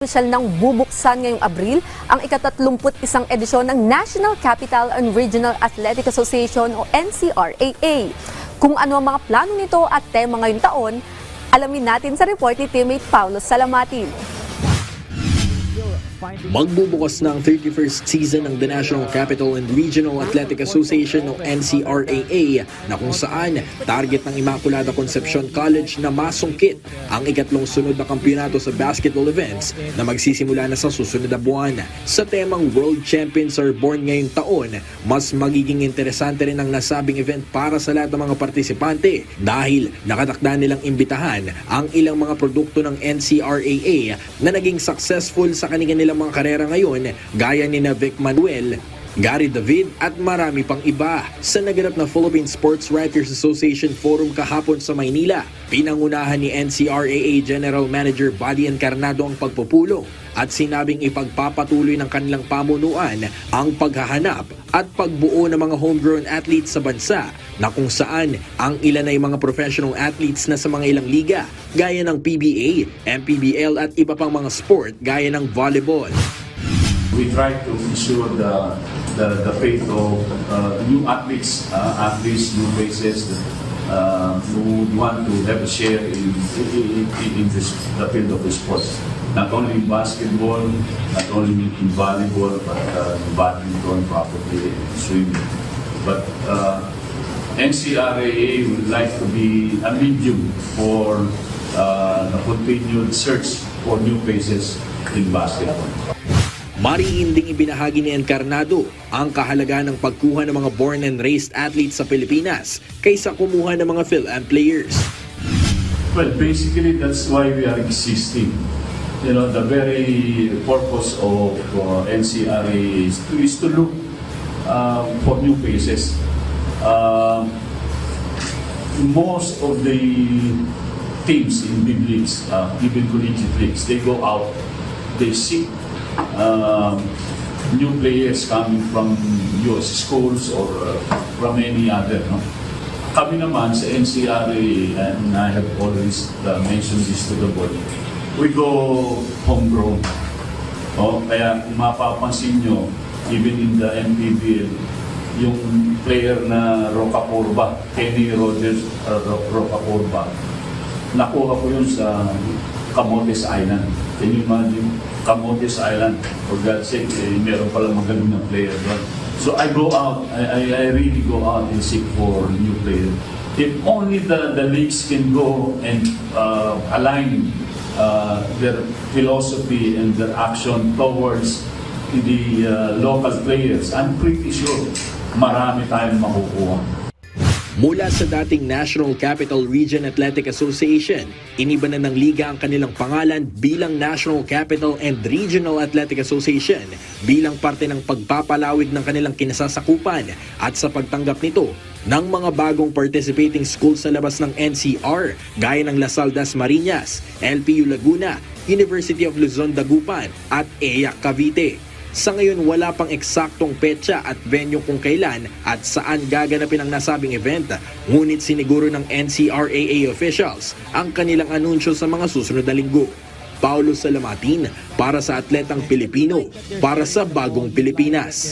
Opisyal nang bubuksan ngayong Abril ang ika-31 edisyon ng National Capital and Regional Athletic Association o NCRAA. Kung ano ang mga plano nito at tema ngayong taon, alamin natin sa report ni teammate Paulo Salamatin. Magbubukas na ang 31st season ng the National Capital and Regional Athletic Association o NCRAA na kung saan target ng Immaculada Concepcion College na masungkit ang ikatlong sunod na kampyonato sa basketball events na magsisimula na sa susunod na buwan. Sa temang World Champions are born ngayong taon, mas magiging interesante rin ang nasabing event para sa lahat ng mga partisipante dahil nakatakda nilang imbitahan ang ilang mga produkto ng NCRAA na naging successful sa kanilang mga karera ngayon gaya ni Vic Manuel, Gary David at marami pang iba. Sa naganap na Philippine Sports Writers Association Forum kahapon sa Maynila, pinangunahan ni NCRAA General Manager Buddy Encarnado ang pagpupulong at sinabing ipagpapatuloy ng kanilang pamunuan ang paghahanap at pagbuo ng mga homegrown athletes sa bansa na kung saan ang ilan ay mga professional athletes na sa mga ilang liga gaya ng PBA, MPBL at iba pang mga sport gaya ng volleyball. We try to ensure the faith of new athletes, new faces who want to have a share in the field of the sports. Not only in basketball, not only in volleyball, but badminton, probably swimming. But NCRAA would like to be a medium for the continued search for new faces in basketball. Mariinding ibinahagi ni Encarnado ang kahalagahan ng pagkuha ng mga born and raised athletes sa Pilipinas kaysa kumuha ng mga Phil-Am players. Well, basically that's why we are existing. You know, the very purpose of NCRAA is to look for new faces. Most of the teams in big leagues, even collegiate leagues, they go out, they seek new players coming from US schools or from any other. No? Kami naman sa NCRAA, and I have always mentioned this to the board, we go homegrown. Kaya kung mapapansin nyo, even in the MPBL, yung player na Rocapurba, Kenny Rogers Rocapurba, nakuha ko yun sa Camotes Island. Can you imagine? Camotes Island, for God's sake, meron palang magaling na player doon. So I go out, I really go out and seek for new players. If only the leagues can go and align their philosophy and their action towards the local players, I'm pretty sure marami tayong makukuha. Mula sa dating National Capital Region Athletic Association, iniba na ng liga ang kanilang pangalan bilang National Capital and Regional Athletic Association bilang parte ng pagpapalawig ng kanilang kinasasakupan at sa pagtanggap nito ng mga bagong participating schools sa labas ng NCR gaya ng Lasal Dasmariñas, LPU Laguna, University of Luzon Dagupan at EAC Cavite. Sa ngayon wala pang eksaktong petsa at venue kung kailan at saan gaganapin ang nasabing event, ngunit siniguro ng NCRAA officials ang kanilang anunsyo sa mga susunod na linggo. Paulo Salamatin para sa Atletang Pilipino, para sa Bagong Pilipinas.